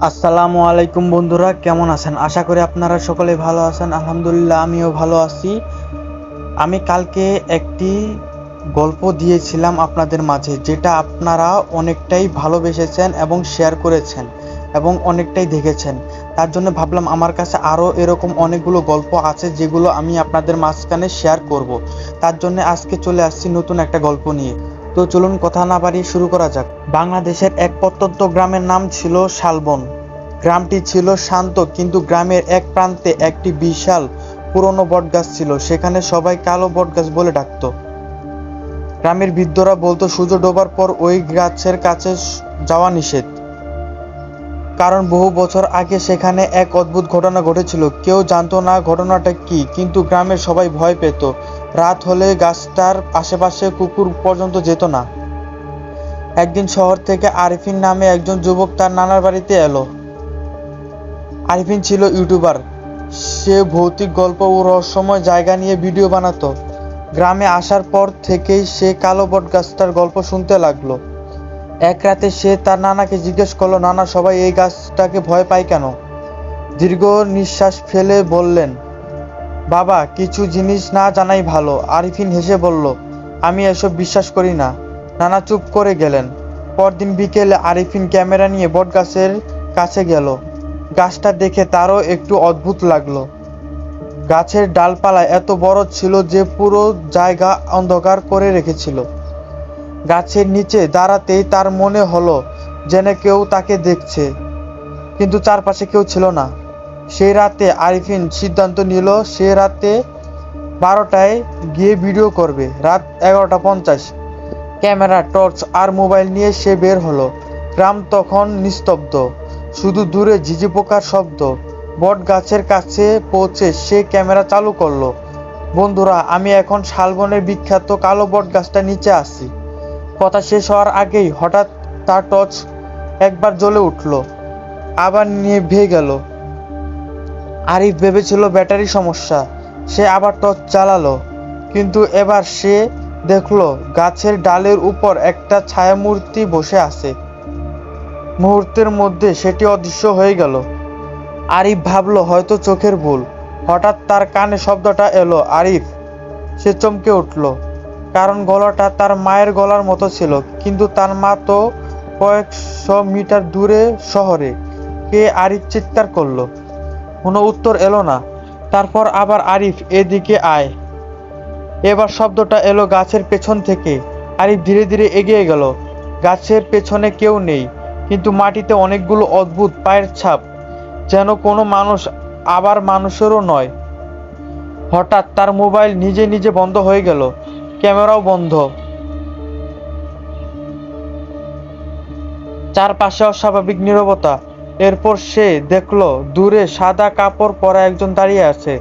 আসসালামু আলাইকুম বন্ধুরা, কেমন আছেন? আশা করি আপনারা সকলে ভালো আছেন। আলহামদুলিল্লাহ, আমিও ভালো আছি। আমি কালকে একটি গল্প দিয়েছিলাম আপনাদের মাঝে, যেটা আপনারা অনেকটাই ভালোবেসেছেন এবং শেয়ার করেছেন এবং অনেকটাই দেখেছেন। তার জন্য ভাবলাম আমার কাছে আরও এরকম অনেকগুলো গল্প আছে যেগুলো আমি আপনাদের মাঝখানে শেয়ার করব। তার জন্য আজকে চলে আসছি নতুন একটা গল্প নিয়ে। তো চলুন কথা না বাড়িয়ে শুরু করা যাক। বাংলাদেশের এক প্রত্যন্ত গ্রামের নাম ছিল শালবন। গ্রামটি ছিল শান্ত, কিন্তু গ্রামের এক প্রান্তে একটি বিশাল পুরনো বটগাছ ছিল। সেখানে সবাই কালো বটগাছ বলে ডাকত। গ্রামের বৃদ্ধরা বলতো সূর্য ডোবার পর ওই গাছের কাছে যাওয়া নিষেধ, কারণ বহু বছর আগে সেখানে এক অদ্ভুত ঘটনা ঘটেছিল। কেউ জানতো না ঘটনাটা কি, কিন্তু গ্রামের সবাই ভয় পেত। রাত হলে গাছটার আশেপাশে কুকুর পর্যন্ত যেত না। একদিন শহর থেকে আরিফিন নামে একজন যুবক তার নানার বাড়িতে এলো। আরিফিন ছিল ইউটিউবার। সে ভৌতিক গল্প ও রহস্যময় জায়গা নিয়ে ভিডিও বানাতো। গ্রামে আসার পর থেকেই সে কালো বটগাছটার গল্প শুনতে লাগলো। এক রাতে সে তার নানাকে জিজ্ঞেস করলো, নানা, সবাই এই গাছটাকে ভয় পায় কেন? দীর্ঘ নিঃশ্বাস ফেলে বললেন, বাবা, কিছু জিনিস না জানাই ভালো। আরিফিন হেসে বলল, আমি এসব বিশ্বাস করি না। নানা চুপ করে গেলেন। পরদিন বিকেলে আরিফিন ক্যামেরা নিয়ে বটগাছের কাছে গেল। গাছটা দেখে তারও একটু অদ্ভুত লাগলো। গাছের ডালপালা এত বড় ছিল যে পুরো জায়গা অন্ধকার করে রেখেছিল। গাছের নিচে দাঁড়াতেই তার মনে হলো যেন কেউ তাকে দেখছে, কিন্তু চারপাশে কেউ ছিল না। সেই রাতে আরিফিন সিদ্ধান্ত নিল সে রাতে 12টায় গিয়ে ভিডিও করবে। রাত 11:50। ক্যামেরা, টর্চ আর মোবাইল নিয়ে সে বের হলো। গ্রাম তখন নিস্তব্ধ, শুধু দূরে ঝিঝি পোকার শব্দ। বট গাছের কাছে পৌঁছে সে ক্যামেরা চালু করলো। বন্ধুরা, আমি এখন শালবনের বিখ্যাত কালো বট গাছটা নিচে আছি। কথা শেষ হওয়ার আগেই হঠাৎ তার টর্চ একবার জ্বলে উঠল, আবার নিভে গেল। আরিফ ভেবেছিল ব্যাটারি সমস্যা। সে আবার টর্চ জ্বালালো, কিন্তু এবার সে দেখলো গাছের ডালের উপর একটা ছায়ামূর্তি বসে আছে। মুহূর্তের মধ্যে সেটি অদৃশ্য হয়ে গেল। আরিফ ভাবলো হয়তো চোখের ভুল। হঠাৎ তার কানে শব্দটা এলো, আরিফ। সে চমকে উঠল, কারণ গলাটা তার মায়ের গলার মতো ছিল। কিন্তু তার মা তো কয়েকশো মিটার দূরে শহরে। কে? আরিফ চিৎকার করলো। কোনো উত্তর এলো না। তারপর আবার, আরিফ, এদিকে আয়। এবার শব্দটা এলো গাছের পেছন থেকে। আরিফ ধীরে ধীরে এগিয়ে গেল। গাছের পেছনে কেউ নেই, কিন্তু মাটিতে অনেকগুলো অদ্ভুত পায়ের ছাপ, যেন কোনো মানুষ, আবার মানুষেরও নয়। হঠাৎ তার মোবাইল নিজে নিজে বন্ধ হয়ে গেল, ক্যামেরাও বন্ধ। চারপাশে অস্বাভাবিক নীরবতা। এরপর সে দেখলো দূরে সাদা কাপড় পরা একজন দাঁড়িয়ে আছে।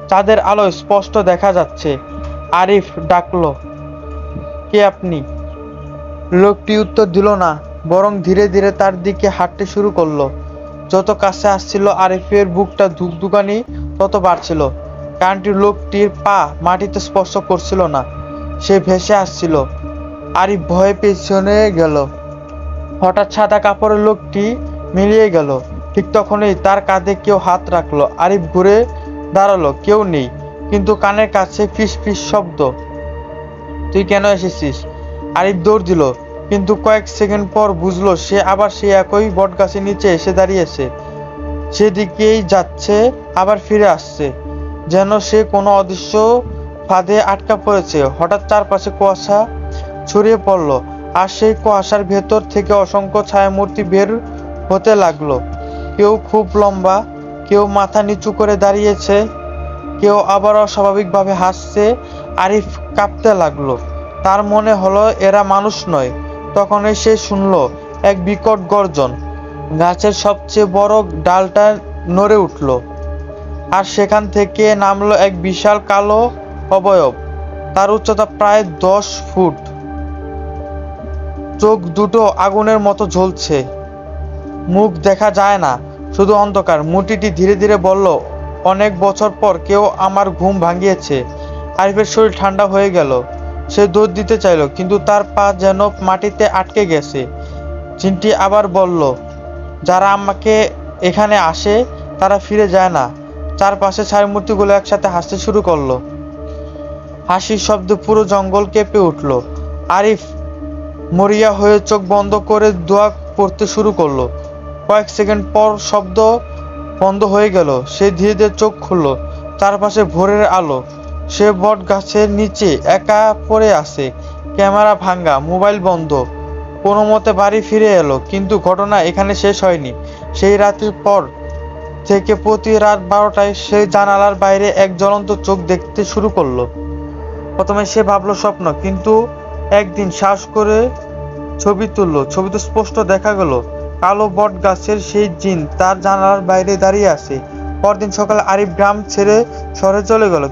চাঁদের আলোয় স্পষ্ট দেখা যাচ্ছে। আরিফ ডাকলো, কে আপনি? লোকটি উত্তর দিল না, বরং ধীরে ধীরে তার দিকে হাঁটতে শুরু করলো। যত কাছে আসছিল আরিফের বুকটা ধুকধুকানি তত বাড়ছিল। কারণটি লোকটির পা মাটিতে স্পর্শ করছিল না, সে ভেসে আসছিল। আরিফ ভয়ে পেছনে গেল। হঠাৎ সাদা কাপড়ের লোকটি মিলিয়ে গেল। ঠিক তখনই তার কাঁধে কেউ হাত রাখলো। আরিফ ঘুরে দাঁড়ালো, কেউ নেই, কিন্তু কানের কাছে ফিস ফিস শব্দ। তুই কেন এসেছিস? আরিফ দৌড় দিল, কিন্তু কয়েক সেকেন্ড পর বুঝলো সে আবার সেই একই বটগাছের নিচে এসে দাঁড়িয়েছে। সেদিকেই যাচ্ছে, আবার ফিরে আসছে, যেন সে কোনো অদৃশ্য ফাঁদে আটকা পড়েছে। হঠাৎ চারপাশে কুয়াশা ছড়িয়ে পড়ল, আর সেই কুয়াশার ভেতর থেকে অসংখ্য ছায়ামূর্তি বের হতে লাগলো। কেউ খুব লম্বা, কেউ মাথা নিচু করে দাঁড়িয়েছে, কেউ আবার অস্বাভাবিকভাবে হাসছে। আরিফ কাঁপতে লাগলো। তার মনে হলো এরা মানুষ নয়। তখনই সে শুনলো এক বিকট গর্জন। গাছের সবচেয়ে বড় ডালটা নড়ে উঠল, আর সেখান থেকে নামলো এক বিশাল কালো অবয়ব। তার উচ্চতা প্রায় 10 ফুট। চোখ দুটো আগুনের মতো জ্বলছে। মুখ দেখা যায় না, শুধু অন্ধকার। মূর্তিটি ধীরে ধীরে বলল, অনেক বছর পর কেউ আমার ঘুম ভাঙিয়েছে। আরিফের শরীর ঠান্ডা হয়ে গেল। সে দৌড় দিতে চাইল, কিন্তু তার পা যেন মাটিতে আটকে গেছে। জিনটি আবার বলল, যারা আমাকে এখানে আসে তারা ফিরে যায় না। চারপাশে ছায়ামূর্তিগুলো একসাথে হাসতে শুরু করলো। হাসির শব্দে পুরো জঙ্গল কেঁপে উঠল। আরিফ মরিয়া হয়ে চোখ বন্ধ করে দোয়া পড়তে শুরু করলো। কয়েক সেকেন্ড পর শব্দ বন্ধ হয়ে গেল। সে ধীরে ধীরে চোখ খুলল। চারপাশে ভোরের আলো। সে বট গাছের নিচে একা পড়ে আছে, ক্যামেরা ভাঙা, মোবাইল বন্ধ। কোনো মতে বাড়ি ফিরে এলো। কিন্তু ঘটনা এখানে শেষ হয়নি। সেই রাতের পর থেকে প্রতি রাত 12টায় সে জানালার বাইরে এক জ্বলন্ত চোখ দেখতে শুরু করলো। প্রথমে সে ভাবলো স্বপ্ন, কিন্তু একদিন সাহস করে ছবি তুললো। ছবিতে স্পষ্ট দেখা গেল কালো বট গাছের সেই জিন তার জানালার বাইরে দাঁড়িয়ে আছে। পরদিন সকালে আরিফ গ্রাম ছেড়ে শহরে চলে গেল,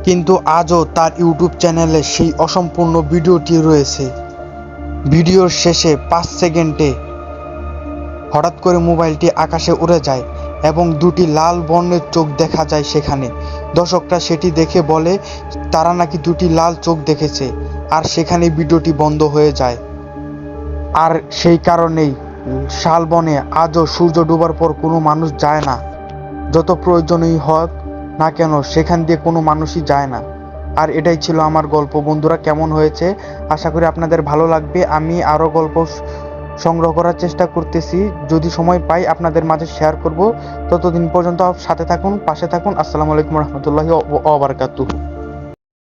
কিন্তু আজও তার ইউটিউব চ্যানেলে সেই অসম্পূর্ণ ভিডিওটি রয়েছে। ভিডিওর শেষে 5 সেকেন্ডে হঠাৎ করে মোবাইলটি আকাশে উড়ে যায় এবং দুটি লাল বর্ণের চোখ দেখা যায় সেখানে। দর্শকরা সেটি দেখে বলে তারা নাকি দুটি লাল চোখ দেখেছে, আর সেখানে ভিডিওটি বন্ধ হয়ে যায়। আর সেই কারণেই শালবনে আজও সূর্য ডোবার পর কোনো মানুষ যায় না। যত প্রয়োজনই হোক না কেন সেখান দিয়ে কোনো মানুষই যায় না। আর এটাই ছিল আমার গল্প। বন্ধুরা, কেমন হয়েছে? আশা করি আপনাদের ভালো লাগবে। আমি আরও গল্প সংগ্রহ করার চেষ্টা করতেছি। যদি সময় পাই আপনাদের মাঝে শেয়ার করব। ততদিন পর্যন্ত সাথে থাকুন, পাশে থাকুন। আসসালামু আলাইকুম রহমতুল্লাহি ওয়া বারাকাতুহু।